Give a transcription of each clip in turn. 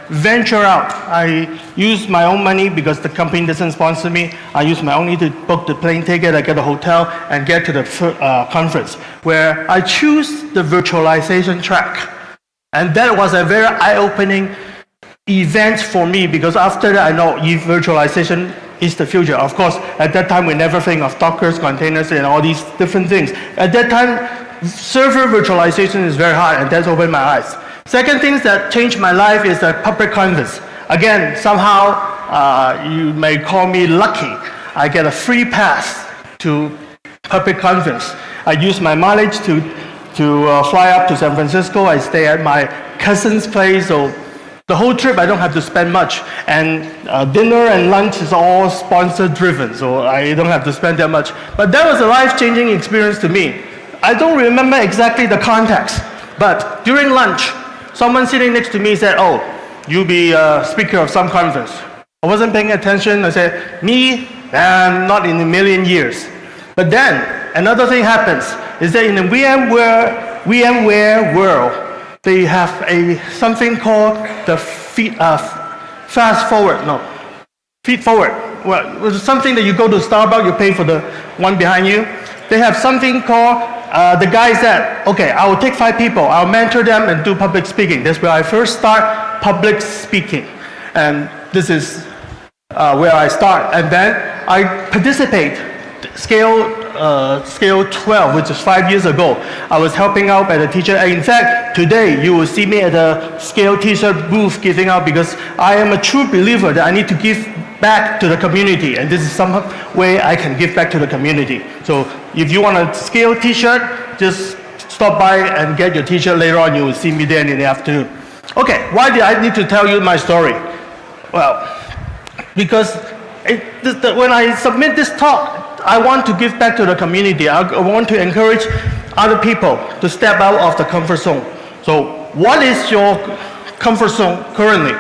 venture out. I use my own money because the company doesn't sponsor me. I use my own money to book the plane ticket, I get a hotel, and get to the conference, where I choose the virtualization track. And that was a very eye-opening event for me, because after that I know virtualization is the future. Of course, at that time we never think of Dockers, containers, and all these different things. At that time, server virtualization is very hard, and that's opened my eyes. Second thing that changed my life is a public conference. Again, somehow you may call me lucky. I get a free pass to public conference. I use my mileage to fly up to San Francisco. I stay at my cousin's place, so the whole trip I don't have to spend much. And dinner and lunch is all sponsor driven, so I don't have to spend that much. But that was a life-changing experience to me. I don't remember exactly the context, but during lunch, someone sitting next to me said, "Oh, you'll be a speaker of some conference." I wasn't paying attention. I said, "Me? Not in a million years." But then another thing happens is that in the VMware world, they have something called the feed forward. Well, it's something that you go to Starbucks, you pay for the one behind you. They have something called, the guy said, "Okay, I will take 5 people, I'll mentor them and do public speaking." That's where I first start public speaking. And this is where I start. And then I participate, scale 12, which is 5 years ago. I was helping out at a teacher. In fact, today you will see me at a scale t-shirt booth giving out, because I am a true believer that I need to give back to the community, and this is some way I can give back to the community. So if you want a scale t-shirt, just stop by and get your t-shirt. Later on you will see me there in the afternoon. Okay, why did I need to tell you my story? Well, because when I submit this talk, I want to give back to the community. I want to encourage other people to step out of the comfort zone. So what is your comfort zone currently?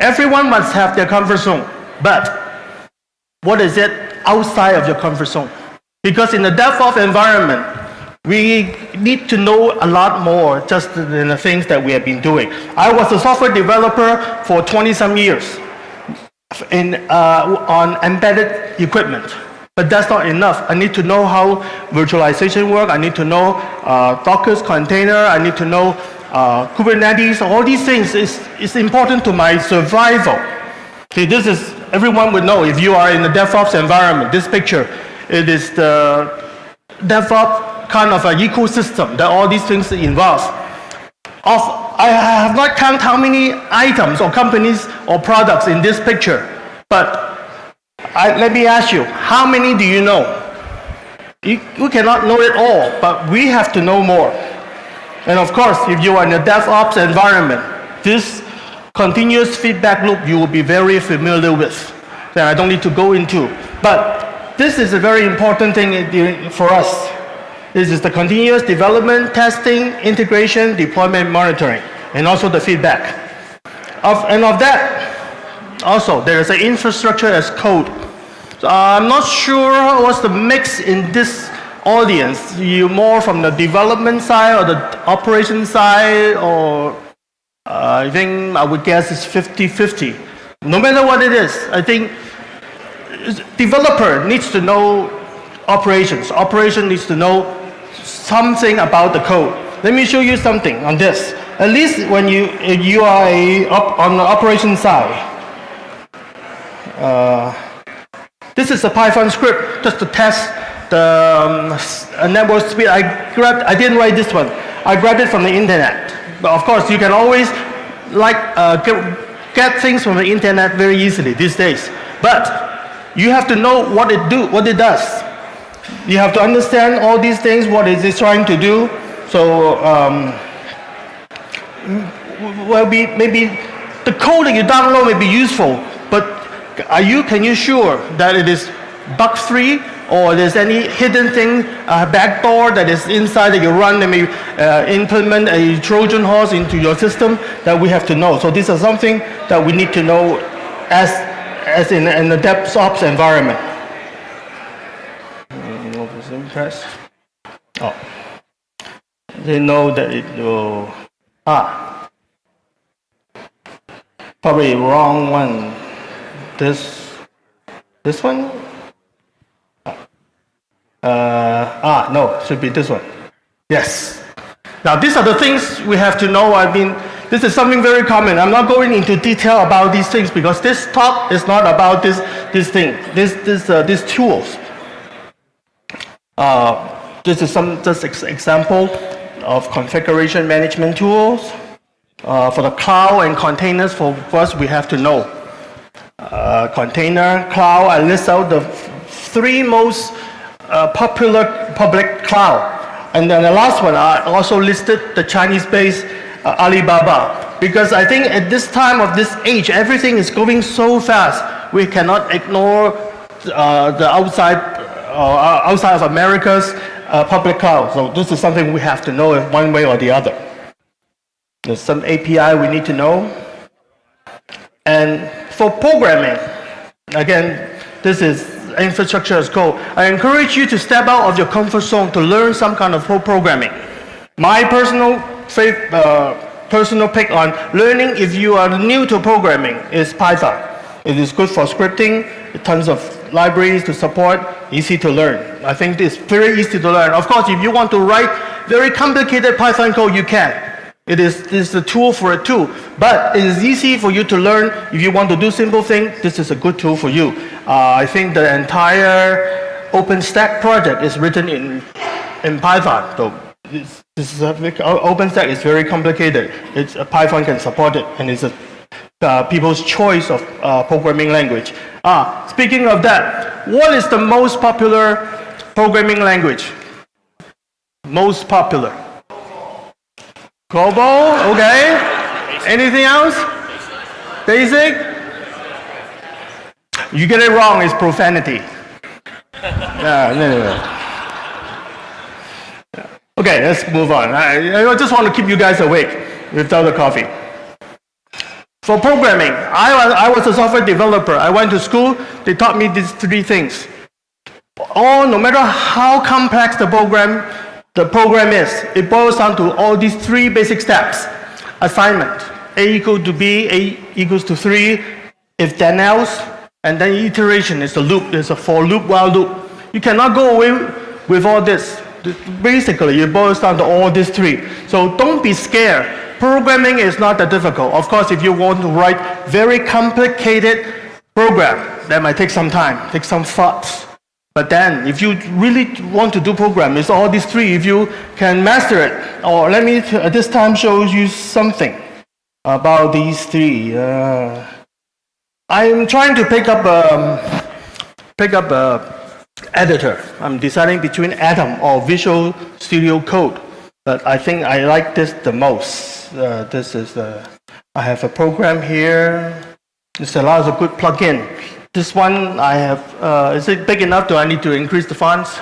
Everyone must have their comfort zone, but what is it outside of your comfort zone? Because in the DevOps environment, we need to know a lot more just than the things that we have been doing. I was a software developer for 20-some years on embedded equipment. But that's not enough. I need to know how virtualization works. I need to know Docker container. I need to know Kubernetes. All these things is important to my survival. See, this is, everyone would know if you are in the DevOps environment. This picture, it is the DevOps kind of an ecosystem that all these things involve. I have not counted how many items or companies or products in this picture, but let me ask you, how many do you know? We cannot know it all, but we have to know more. And of course, if you are in a DevOps environment, this continuous feedback loop you will be very familiar with, that I don't need to go into. But this is a very important thing for us. This is the continuous development, testing, integration, deployment, monitoring, and also the feedback. Of that, also, there is an infrastructure as code. So I'm not sure what's the mix in this audience. You more from the development side or the operation side, or I think I would guess it's 50-50. No matter what it is, I think developer needs to know operations. Operation needs to know something about the code. Let me show you something on this. At least when you are on the operation side. This is a Python script just to test the network speed. I didn't write this one. I grabbed it from the internet. But of course, you can always get things from the internet very easily these days. But you have to know what it does. You have to understand all these things, what it is trying to do. So, maybe the code that you download may be useful, but can you sure that it is bug-free, or there's any hidden thing, backdoor that is inside that you run and may implement a Trojan horse into your system that we have to know. So these are something that we need to know as in the DevOps environment. Press. Oh, they know that it will. Probably wrong one. This one? No, should be this one. Yes. Now, these are the things we have to know. I mean, this is something very common. I'm not going into detail about these things because this talk is not about these tools. This is some example of configuration management tools. For the cloud and containers, first we have to know. Container, cloud, I list out the three most popular public cloud. And then the last one, I also listed the Chinese-based Alibaba. Because I think at this time of this age, everything is going so fast. We cannot ignore the outside of America's public cloud. So this is something we have to know in one way or the other. There's some API we need to know. And for programming, again, this is infrastructure as code. I encourage you to step out of your comfort zone to learn some kind of programming. My personal pick on learning if you are new to programming is Python. It is good for scripting, tons of libraries to support, easy to learn. I think it's very easy to learn. Of course, if you want to write very complicated Python code, you can. It is a tool for it too, but it is easy for you to learn. If you want to do simple things, this is a good tool for you. I think the entire OpenStack project is written in Python. So OpenStack is very complicated. Python can support it, and it's people's choice of programming language. Speaking of that, what is the most popular programming language? Most popular. COBOL, okay. Anything else? Basic? You get it wrong, it's profanity. No. Okay, let's move on. I just want to keep you guys awake without the coffee. For programming, I was a software developer. I went to school, they taught me these three things. No matter how complex the program is, it boils down to all these three basic steps. Assignment, A equal to B, A equals to 3, if then else, and then iteration is a loop, there's a for loop, while loop. You cannot go away with all this. Basically, it boils down to all these three. So don't be scared. Programming is not that difficult. Of course, if you want to write very complicated program, that might take some time, take some thoughts. But then, if you really want to do program, it's all these three. If you can master it, or let me at this time show you something about these three. I'm trying to pick up a editor. I'm deciding between Atom or Visual Studio Code, but I think I like this the most. I have a program here. This allows a good plugin. This one I have, is it big enough? Do I need to increase the fonts?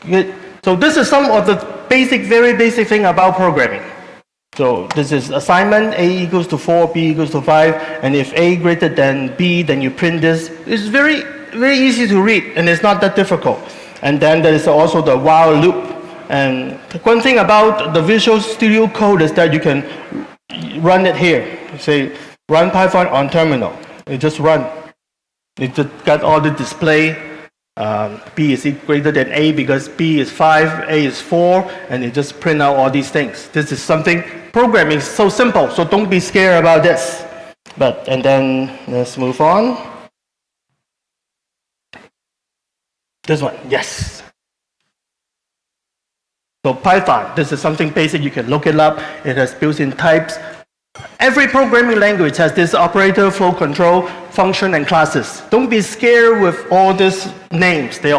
Good. So this is some of the very basic thing about programming. So this is assignment, A equals to 4, B equals to 5, and if A greater than B, then you print this. It's very, very easy to read, and it's not that difficult. And then there is also the while loop. And one thing about the Visual Studio Code is that you can run it here. You say, run Python on terminal. You just run. It just got all the display. B is greater than A because B is 5, A is 4, and it just print out all these things. This is something, programming is so simple, so don't be scared about this. And then let's move on. This one, yes. So Python, this is something basic, you can look it up. It has built-in types. Every programming language has this operator, flow control, function, and classes. Don't be scared with all these names. The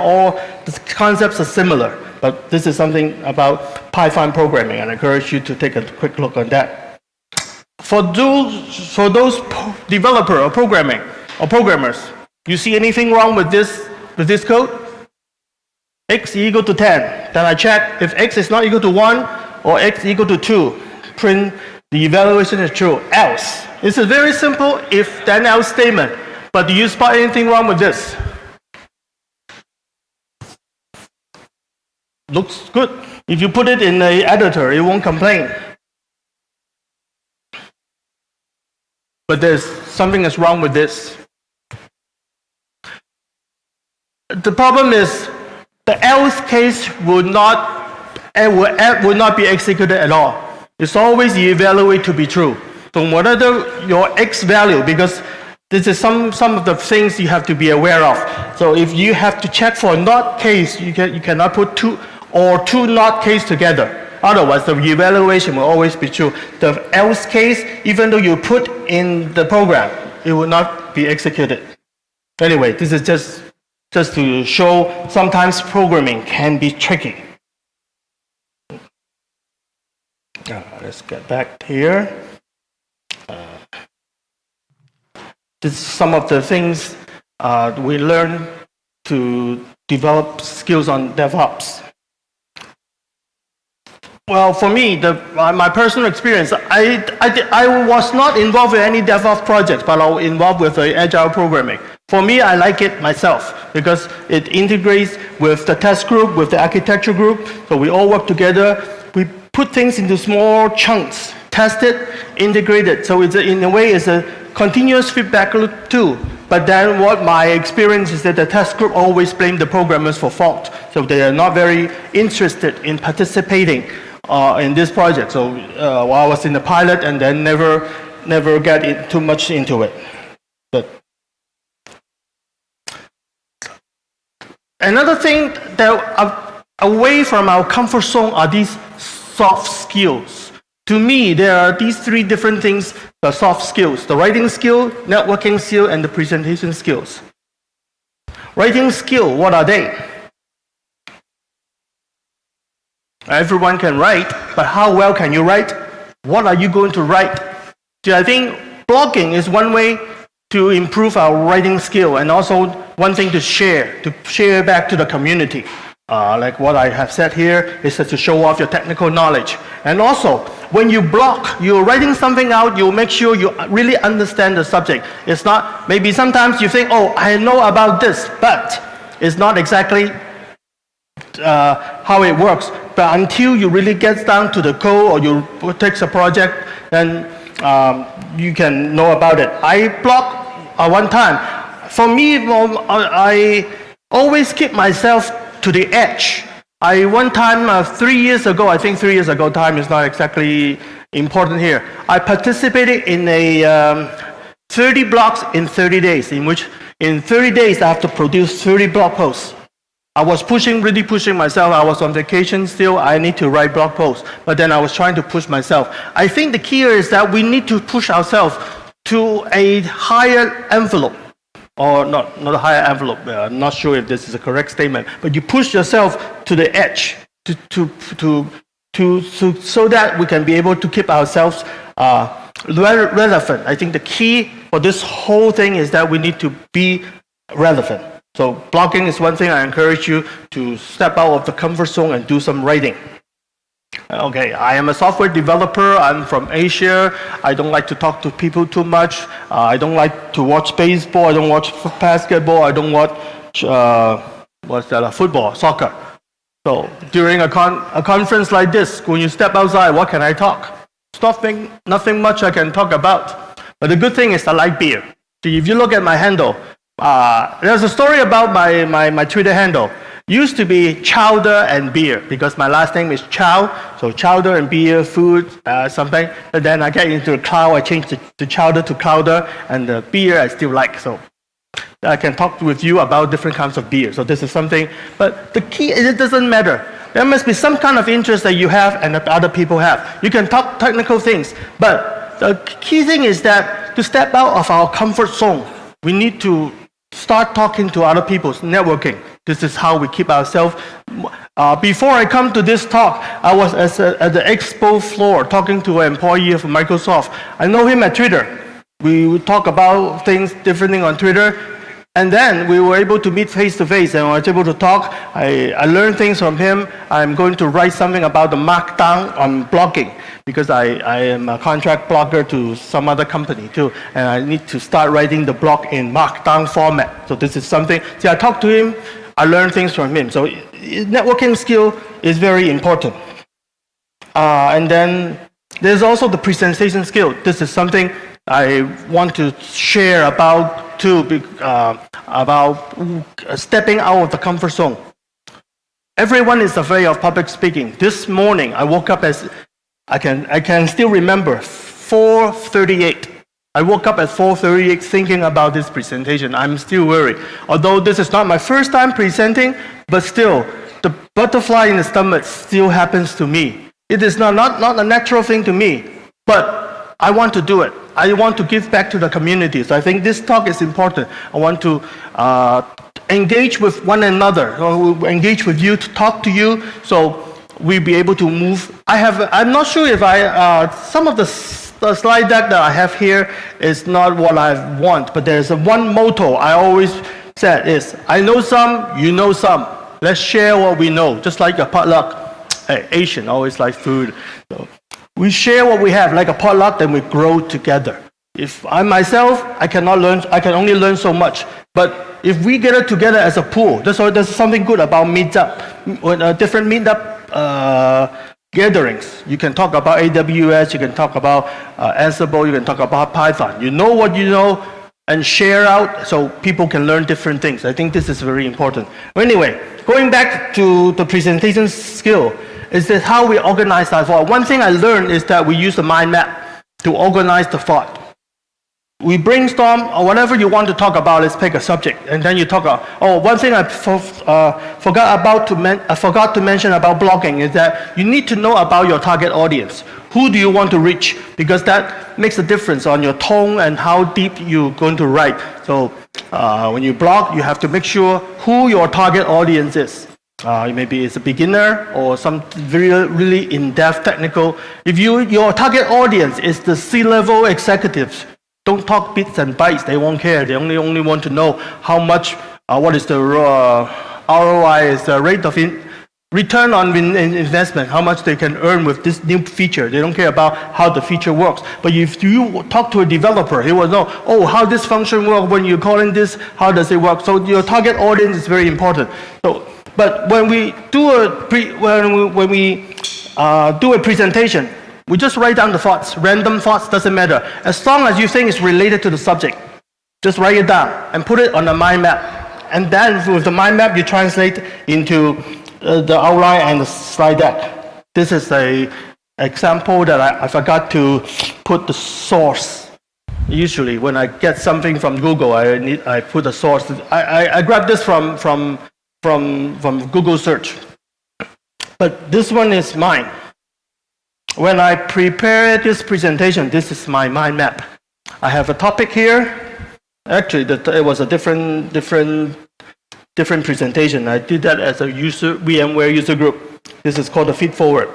concepts are similar, but this is something about Python programming, and I encourage you to take a quick look on that. For those developer or programmers, you see anything wrong with this code? X equal to 10. Then I check if X is not equal to 1 or X equal to 2. Print the evaluation is true. Else. It's a very simple if then else statement. But do you spot anything wrong with this? Looks good. If you put it in the editor, it won't complain. but there's something that's wrong with this. The problem is the else case would not be executed at all. It's always evaluate to be true. So whatever your X value, because this is some of the things you have to be aware of. So if you have to check for a not case, you cannot put two not case together. Otherwise, the evaluation will always be true. The else case, even though you put in the program, it will not be executed. Anyway, this is just to show sometimes programming can be tricky. Let's get back here. This is some of the things we learn to develop skills on DevOps. Well, for me, my personal experience, I was not involved in any DevOps projects, but I was involved with Agile programming. For me, I like it myself because it integrates with the test group, with the architecture group. So we all work together. We put things into small chunks, test it, integrate it. So in a way, it's a continuous feedback loop too. But then what my experience is that the test group always blame the programmers for fault. So they are not very interested in participating in this project. So while I was in the pilot and then never get too much into it. But another thing that away from our comfort zone are these soft skills. To me, there are these three different things, the soft skills: the writing skill, networking skill, and the presentation skills. Writing skill, what are they? Everyone can write, but how well can you write? What are you going to write? So I think blogging is one way to improve our writing skill, and also one thing to share back to the community. Like what I have said here is to show off your technical knowledge. And also, when you blog, you're writing something out, you make sure you really understand the subject. It's not, maybe sometimes you think, oh, I know about this, but it's not exactly how it works. But until you really get down to the code or you take a project, then you can know about it. I blogged one time. For me, I always keep myself to the edge. One time, 3 years ago, I think 3 years ago, time is not exactly important here. I participated in a 30 blogs in 30 days, in which in 30 days I have to produce 30 blog posts. I was really pushing myself. I was on vacation still. I need to write blog posts. But then I was trying to push myself. I think the key here is that we need to push ourselves to a higher envelope. Or not a higher envelope. I'm not sure if this is a correct statement. But you push yourself to the edge so that we can be able to keep ourselves relevant. I think the key for this whole thing is that we need to be relevant. So blogging is one thing. I encourage you to step out of the comfort zone and do some writing. Okay, I am a software developer. I'm from Asia. I don't like to talk to people too much. I don't like to watch baseball. I don't watch basketball. I don't watch football, soccer. So during a conference like this, when you step outside, what can I talk? Nothing much I can talk about. But the good thing is I like beer. See, if you look at my handle, there's a story about my Twitter handle. Used to be chowder and beer because my last name is Chow. So chowder and beer, food, something. But then I get into the cloud. I changed the chowder to clouder, and the beer I still like. So I can talk with you about different kinds of beer. So this is something. But the key is it doesn't matter. There must be some kind of interest that you have and that other people have. You can talk technical things, but the key thing is that to step out of our comfort zone, we need to start talking to other people, networking. This is how we keep ourselves. Before I come to this talk, I was at the expo floor talking to an employee of Microsoft. I know him at Twitter. We would talk about different things on Twitter. And then we were able to meet face to face and I was able to talk. I learned things from him. I'm going to write something about the markdown on blogging because I am a contract blogger to some other company too. And I need to start writing the blog in markdown format. So this is something. See, I talked to him. I learned things from him. So networking skill is very important. And then there's also the presentation skill. This is something I want to share about stepping out of the comfort zone. Everyone is afraid of public speaking. This morning, I woke up I can still remember 4:38. I woke up at 4:38 thinking about this presentation. I'm still worried. Although this is not my first time presenting, but still, the butterfly in the stomach still happens to me. It is not a natural thing to me, but I want to do it. I want to give back to the community. So I think this talk is important. I want to engage with one another, or engage with you, to talk to you, so we'll be able to move. I'm not sure if some of the slide deck that I have here is not what I want, but there's one motto I always said is, I know some, you know some. Let's share what we know, just like a potluck. Hey, Asian always like food. So we share what we have, like a potluck, then we grow together. If I myself, I can only learn so much. But if we get it together as a pool, there's something good about meetup, different meetup gatherings. You can talk about AWS, you can talk about Ansible, you can talk about Python. You know what you know and share out so people can learn different things. I think this is very important. Anyway, going back to the presentation skill, is that how we organize our thought. One thing I learned is that we use the mind map to organize the thought. We brainstorm, or whatever you want to talk about, let's pick a subject, and then you talk about, one thing I forgot to mention about blogging is that you need to know about your target audience. Who do you want to reach? Because that makes a difference on your tone and how deep you're going to write. So when you blog, you have to make sure who your target audience is. Maybe it's a beginner or some really in-depth technical. If your target audience is the C-level executives, don't talk bits and bytes. They won't care. They only want to know how much, what is the ROI, is the rate of return on investment, how much they can earn with this new feature. They don't care about how the feature works. But if you talk to a developer, he will know, how this function works, when you're calling this, how does it work? So your target audience is very important. But when we do a presentation, we just write down the thoughts. Random thoughts, doesn't matter. As long as you think it's related to the subject, just write it down and put it on a mind map. And then with the mind map, you translate into the outline and the slide deck. This is an example that I forgot to put the source. Usually, when I get something from Google, I put a source. I grab this from Google search. But this one is mine. When I prepare this presentation, this is my mind map. I have a topic here. Actually, it was a different presentation. I did that as a VMware user group. This is called the feed forward.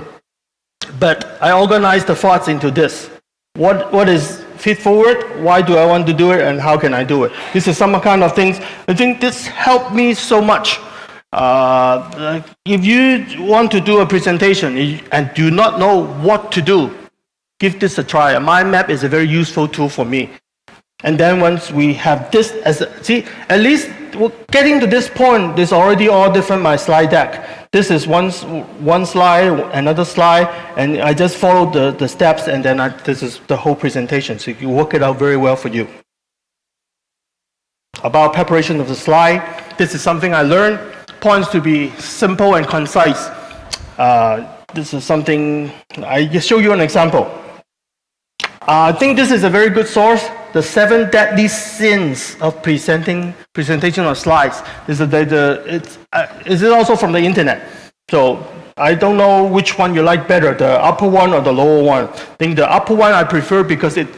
But I organized the thoughts into this. What is feed forward? Why do I want to do it? And how can I do it? This is some kind of things. I think this helped me so much. If you want to do a presentation and do not know what to do, give this a try. A mind map is a very useful tool for me. And then once we have this at least getting to this point, there's already all different my slide deck. This is one slide, another slide, and I just followed the steps, and then this is the whole presentation. So you work it out very well for you. About preparation of the slide, this is something I learned. Points to be simple and concise. This is something, I just show you an example. I think this is a very good source. The 7 deadly sins of presentation of slides. Is also from the internet. So I don't know which one you like better, the upper one or the lower one. I think the upper one I prefer because it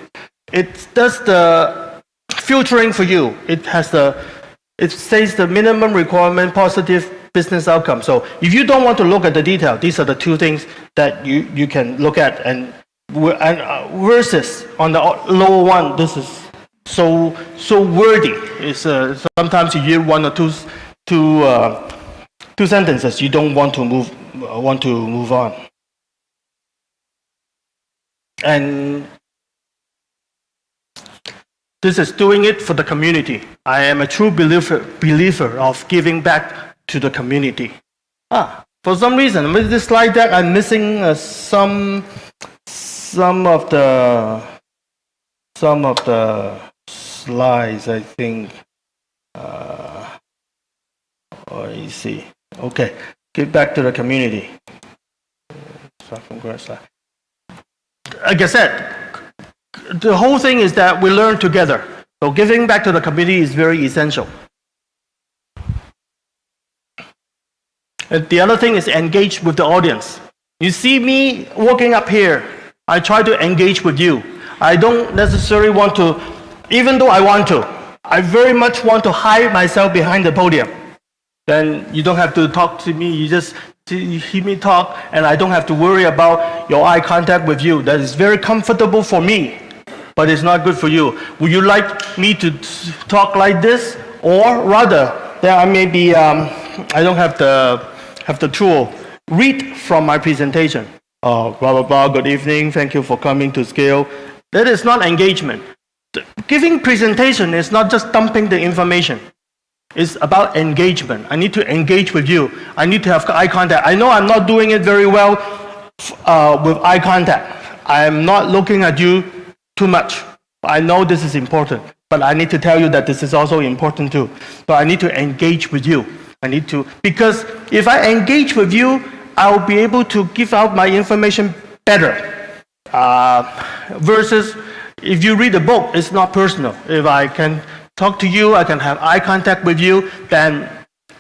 does the filtering for you. It says the minimum requirement, positive business outcome. So if you don't want to look at the detail, these are the 2 things that you can look at. And versus on the lower one, this is so wordy. It's sometimes you hear 1 or 2 sentences. You don't want to move on. And this is doing it for the community. I am a true believer of giving back to the community. For some reason, with this slide deck, I'm missing some some of the slides, I think. You see. Okay, get back to the community. Like I said, the whole thing is that we learn together. So giving back to the community is very essential. And the other thing is engage with the audience. You see me walking up here, I try to engage with you. I don't necessarily want to, even though I want to, I very much want to hide myself behind the podium. Then you don't have to talk to me, you just hear me talk, and I don't have to worry about your eye contact with you. That is very comfortable for me, but it's not good for you. Would you like me to talk like this? Or rather, that I may be, I don't have the tool. Read from my presentation. Blah, blah, blah, good evening, thank you for coming to Scale. That is not engagement. Giving presentation is not just dumping the information. It's about engagement. I need to engage with you. I need to have eye contact. I know I'm not doing it very well with eye contact. I'm not looking at you too much. I know this is important, but I need to tell you that this is also important too. So I need to engage with you. Because if I engage with you, I'll be able to give out my information better. Versus if you read a book, it's not personal. If I can talk to you, I can have eye contact with you, then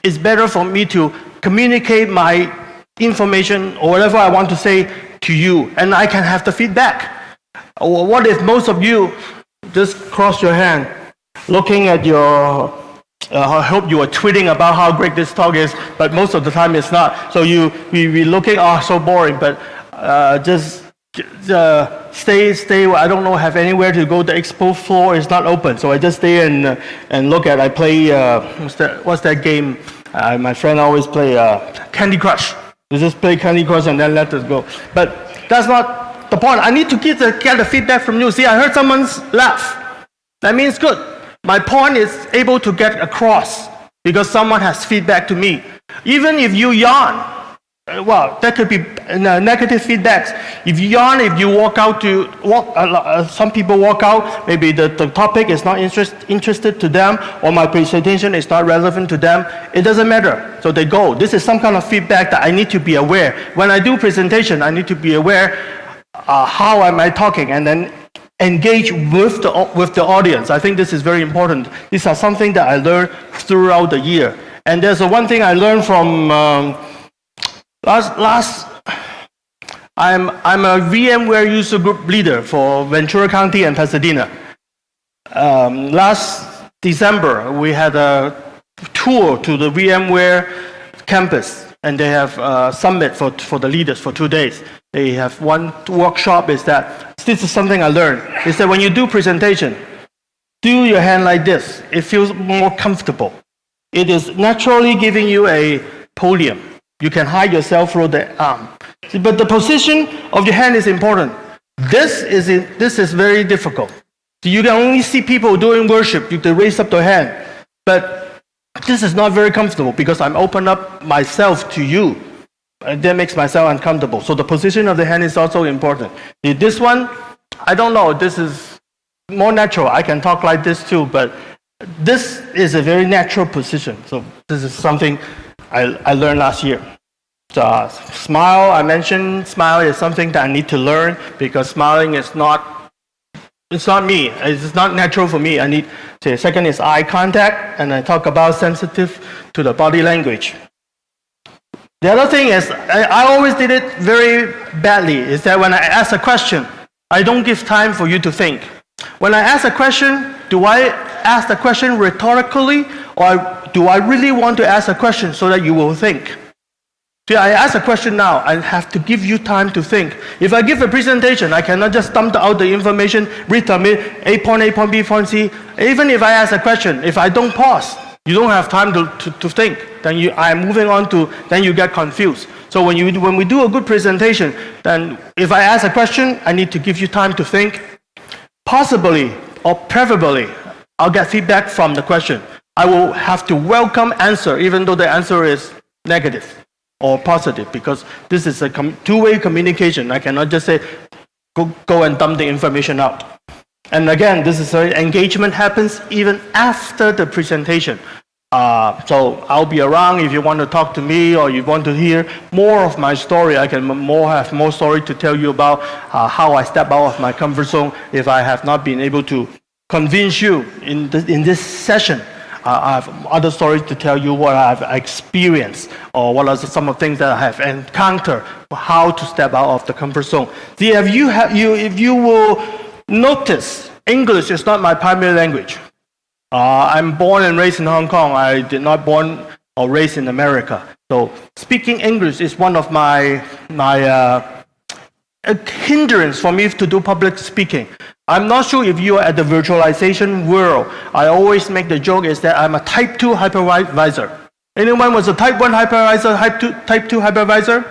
it's better for me to communicate my information or whatever I want to say to you, and I can have the feedback. Or what if most of you just cross your hand, looking at your, I hope you are tweeting about how great this talk is, but most of the time it's not. So we looking, so boring, but just stay. I don't know, have anywhere to go. The expo floor is not open, so I just stay and look at. I play what's that game? My friend always play Candy Crush. We just play Candy Crush and then let us go. But that's not the point. I need to get the feedback from you. See, I heard someone's laugh. That means good. My point is able to get across because someone has feedback to me. Even if you yawn. Well, that could be negative feedbacks. If you yawn, if you some people walk out, maybe the topic is not interested to them, or my presentation is not relevant to them, it doesn't matter. So they go. This is some kind of feedback that I need to be aware. When I do presentation, I need to be aware how am I talking, and then engage with the audience. I think this is very important. These are something that I learned throughout the year. And there's one thing I learned from I'm a VMware user group leader for Ventura County and Pasadena. Last December, we had a tour to the VMware campus, and they have a summit for the leaders for 2 days. They have one workshop. This is something I learned. Is that when you do presentation, do your hand like this. It feels more comfortable. It is naturally giving you a podium. You can hide yourself through the arm. But the position of your hand is important. This is very difficult. So you can only see people doing worship. You can raise up their hand. But this is not very comfortable because I'm open up myself to you. And that makes myself uncomfortable. So the position of the hand is also important. This one, I don't know. This is more natural. I can talk like this too. But this is a very natural position. So this is something I learned last year. So smile, I mentioned smile is something that I need to learn because smiling is not me. It's not natural for me. I need to. Second is eye contact, and I talk about sensitive to the body language. The other thing is, I always did it very badly, is that when I ask a question, I don't give time for you to think. When I ask a question, do I ask the question rhetorically, or do I really want to ask a question so that you will think? See, I ask a question now, I have to give you time to think. If I give a presentation, I cannot just dump out the information, read from it, A point, A point, B point, C. Even if I ask a question, if I don't pause, you don't have time to think. Then I'm moving on then you get confused. So when we do a good presentation, then if I ask a question, I need to give you time to think. Possibly, or preferably, I'll get feedback from the question. I will have to welcome answer, even though the answer is negative or positive, because this is a two-way communication. I cannot just say, go and dump the information out. And again, this is engagement happens even after the presentation. So I'll be around if you want to talk to me or you want to hear more of my story. I can have more story to tell you about how I step out of my comfort zone if I have not been able to convince you in this session. I have other stories to tell you what I've experienced or what are some of the things that I have encountered, how to step out of the comfort zone. See, if you will notice, English is not my primary language. I'm born and raised in Hong Kong. I did not born or raised in America. So speaking English is one of my hindrance for me to do public speaking. I'm not sure if you are at the virtualization world. I always make the joke is that I'm a type 2 hypervisor. Anyone was a type 1 hypervisor, type 2 hypervisor?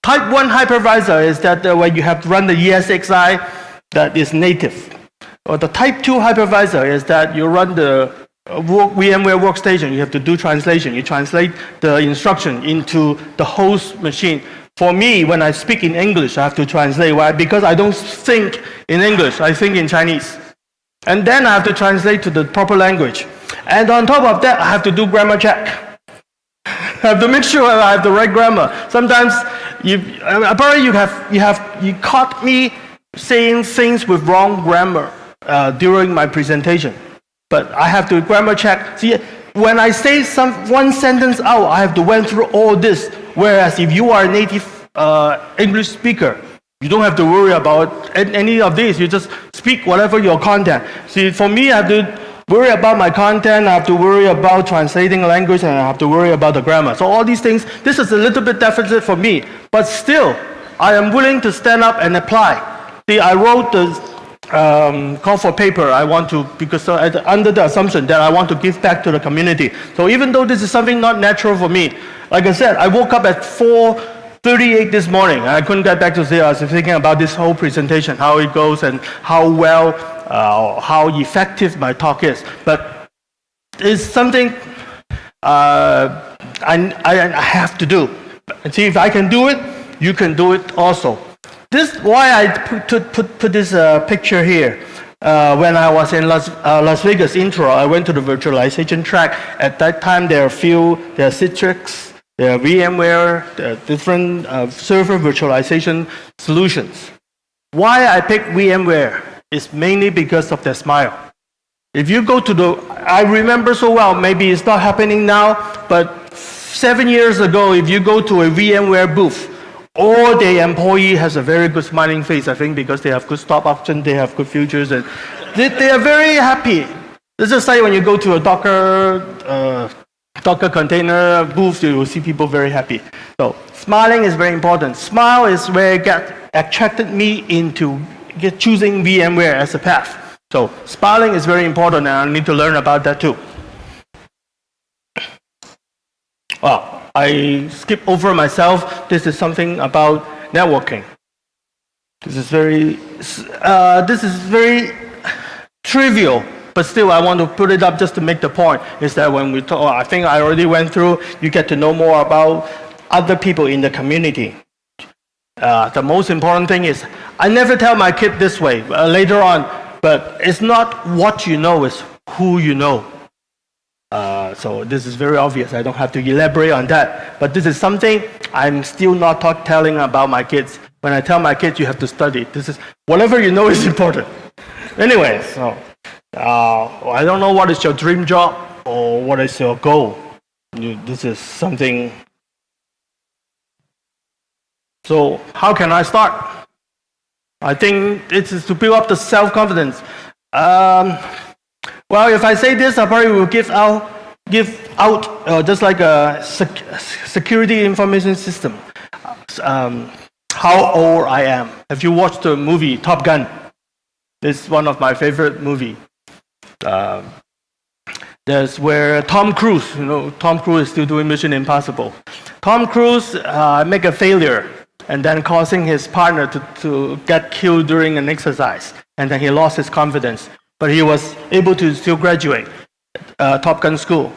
Type 1 hypervisor is that when you have to run the ESXi that is native. Or the type 2 hypervisor is that you run the VMware workstation. You have to do translation. You translate the instruction into the host machine. For me, when I speak in English, I have to translate. Why? Because I don't think in English. I think in Chinese. And then I have to translate to the proper language. And on top of that, I have to do grammar check. I have to make sure I have the right grammar. Sometimes you caught me saying things with wrong grammar during my presentation. But I have to grammar check. See, when I say one sentence out, I have to went through all this. Whereas if you are a native English speaker, you don't have to worry about any of this. You just speak whatever your content. See, for me, I have to worry about my content. I have to worry about translating language, and I have to worry about the grammar. So all these things, this is a little bit deficit for me. But still, I am willing to stand up and apply. See, I wrote the call for paper. I want to, because under the assumption that I want to give back to the community. So even though this is something not natural for me, like I said, I woke up at 4:38 this morning. I couldn't get back to sleep. I was thinking about this whole presentation, how it goes, and how well, how effective my talk is. But it's something I have to do. And see, if I can do it, you can do it also. This why I put this picture here. When I was in Las Vegas intro, I went to the virtualization track. At that time, there are Citrix, there are VMware, there are different server virtualization solutions. Why I picked VMware is mainly because of their smile. If you go to I remember so well, maybe it's not happening now, but 7 years ago, if you go to a VMware booth, all the employee has a very good smiling face, I think, because they have good stock options, they have good futures, and they are very happy. This is like when you go to a Docker container booth, you will see people very happy. So smiling is very important. Smile is where it attracted me into choosing VMware as a path. So smiling is very important, and I need to learn about that too. Well, I skip over myself. This is something about networking. This is very trivial, but still I want to put it up just to make the point, is that when we talk, I think I already went through, you get to know more about other people in the community. The most important thing is, I never tell my kid this way later on, but it's not what you know, it's who you know. So this is very obvious. I don't have to elaborate on that. But this is something I'm still not telling about my kids. When I tell my kids, you have to study. This is whatever you know is important. Anyway, so I don't know what is your dream job or what is your goal. This is something. So how can I start? I think it is to build up the self-confidence. Well, if I say this, I probably will give out just like a security information system. How old I am. Have you watched the movie Top Gun? This is one of my favorite movies. That's where Tom Cruise, Tom Cruise is still doing Mission Impossible. Tom Cruise make a failure and then causing his partner to get killed during an exercise. And then he lost his confidence. But he was able to still graduate Top Gun school.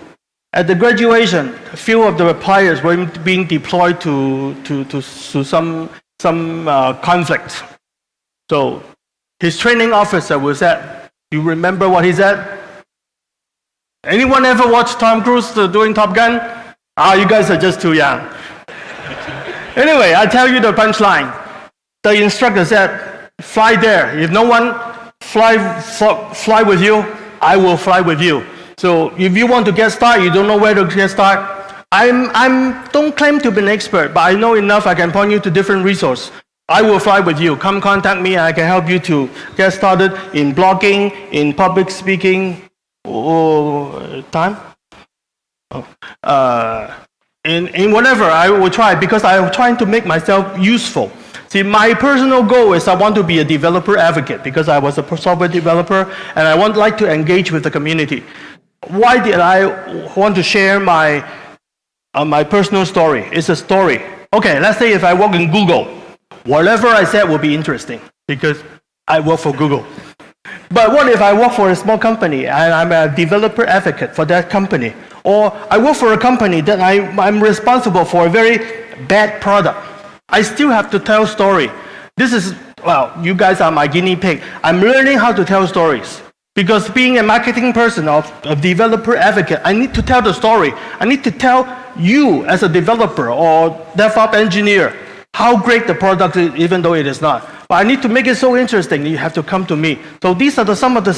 At the graduation, a few of the players were being deployed to some conflict. So his training officer will say, you remember what he said? Anyone ever watch Tom Cruise doing Top Gun? You guys are just too young. Anyway, I tell you the punchline. The instructor said, fly there. If no one fly with you, I will fly with you. So if you want to get started, you don't know where to get started. I don't claim to be an expert, but I know enough. I can point you to different resources. I will fly with you. Come contact me. I can help you to get started in blogging, in public speaking. In whatever I will try, because I'm trying to make myself useful. See, my personal goal is I want to be a developer advocate because I was a software developer and I like to engage with the community. Why did I want to share my personal story? It's a story. Okay, let's say if I work in Google, whatever I said will be interesting because I work for Google. But what if I work for a small company and I'm a developer advocate for that company? Or I work for a company that I'm responsible for a very bad product. I still have to tell story. This is, well, you guys are my guinea pig. I'm learning how to tell stories. Because being a marketing person or a developer advocate, I need to tell the story. I need to tell you as a developer or DevOps engineer how great the product is, even though it is not. But I need to make it so interesting that you have to come to me. So these are some of the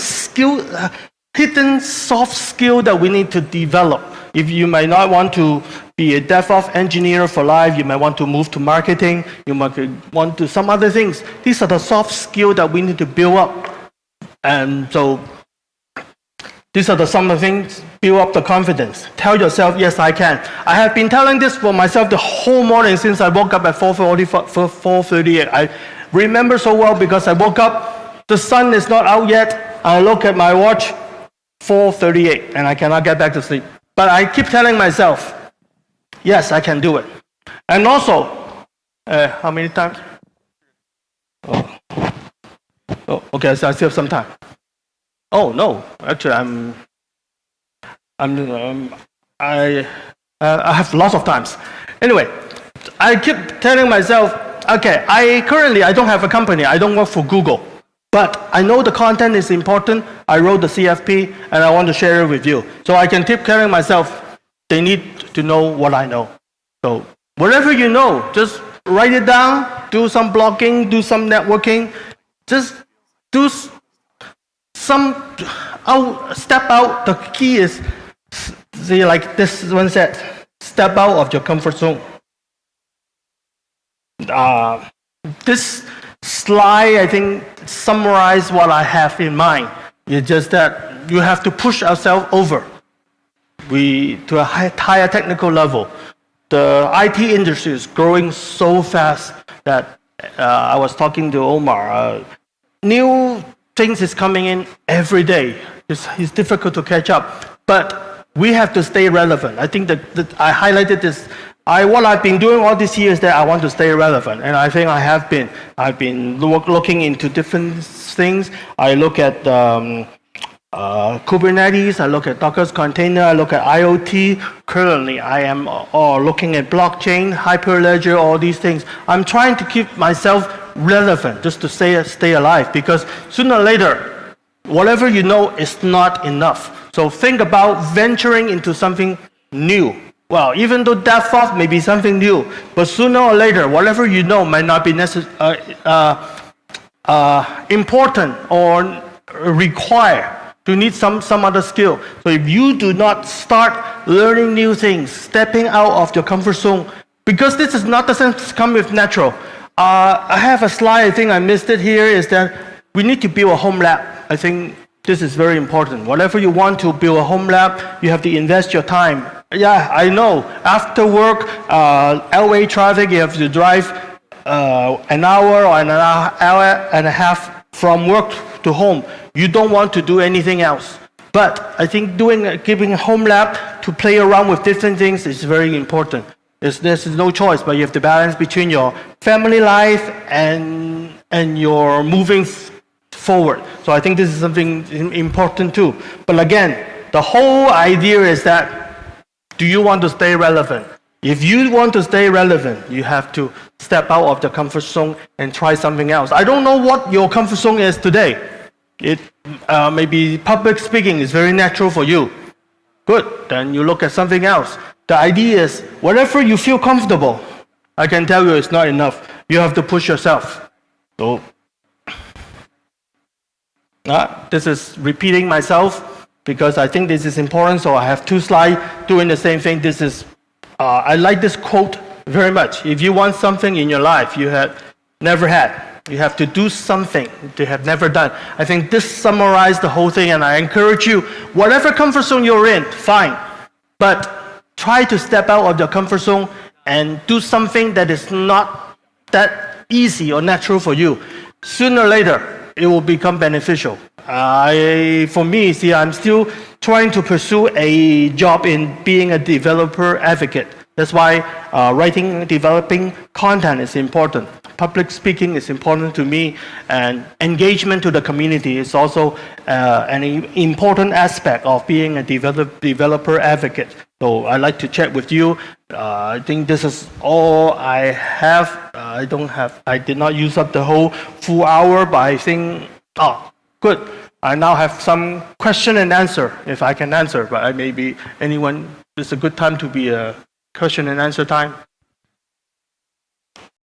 hidden soft skill that we need to develop. If you might not want to be a DevOps engineer for life, you might want to move to marketing, you might want to some other things. These are the soft skills that we need to build up. And so these are some of the things, build up the confidence. Tell yourself, yes, I can. I have been telling this for myself the whole morning since I woke up at 4:38. I remember so well because I woke up, the sun is not out yet. I look at my watch, 4:38, and I cannot get back to sleep. But I keep telling myself, yes, I can do it. And also, how many times? Oh, okay, so I still have some time. Oh no, actually, I have lots of times. Anyway, I keep telling myself, okay, I don't have a company. I don't work for Google. But I know the content is important. I wrote the CFP, and I want to share it with you. So I can keep telling myself, they need to know what I know. So whatever you know, just write it down, do some blogging, do some networking, just do some step out. The key is, see, like this one said, step out of your comfort zone. This slide, I think, summarize what I have in mind. It's just that you have to push ourselves over to a higher technical level. The IT industry is growing so fast that I was talking to Omar. New things is coming in every day. It's difficult to catch up, but we have to stay relevant. I think that I highlighted this. What I've been doing all these years that I want to stay relevant, and I think I have been. I've been looking into different things. I look at Kubernetes, I look at Docker's container, I look at IoT. Currently, I am looking at blockchain, Hyperledger, all these things. I'm trying to keep myself relevant just to stay alive, because sooner or later, whatever you know is not enough. So think about venturing into something new. Well, even though DevOps may be something new, but sooner or later, whatever you know might not be important or required to need some other skill. So if you do not start learning new things, stepping out of your comfort zone, because this is not doesn't come with natural. I have a slide, I think I missed it here, is that we need to build a home lab. I think this is very important. Whatever you want to build a home lab, you have to invest your time. Yeah, I know. After work, LA traffic, you have to drive an hour or an hour and a half from work to home. You don't want to do anything else. But I think giving a home lab to play around with different things is very important. There's no choice, but you have to balance between your family life and your moving forward. So I think this is something important too. But again, the whole idea is that, do you want to stay relevant? If you want to stay relevant, you have to step out of the comfort zone and try something else. I don't know what your comfort zone is today. It maybe public speaking is very natural for you. Good, then you look at something else. The idea is, whatever you feel comfortable, I can tell you it's not enough. You have to push yourself. So, this is repeating myself because I think this is important. So I have 2 slides doing the same thing. This is, I like this quote very much. If you want something in your life you have never had, you have to do something you have never done. I think this summarizes the whole thing, and I encourage you, whatever comfort zone you're in, fine. But try to step out of your comfort zone and do something that is not that easy or natural for you. Sooner or later, it will become beneficial. For me, see, I'm still trying to pursue a job in being a developer advocate. That's why writing, developing content is important. Public speaking is important to me, and engagement to the community is also an important aspect of being a developer advocate. So I'd like to chat with you. I think this is all I have. I did not use up the whole full hour, but I think, good. I now have some question and answer, if I can answer, but maybe anyone, it's a good time to be a question and answer time.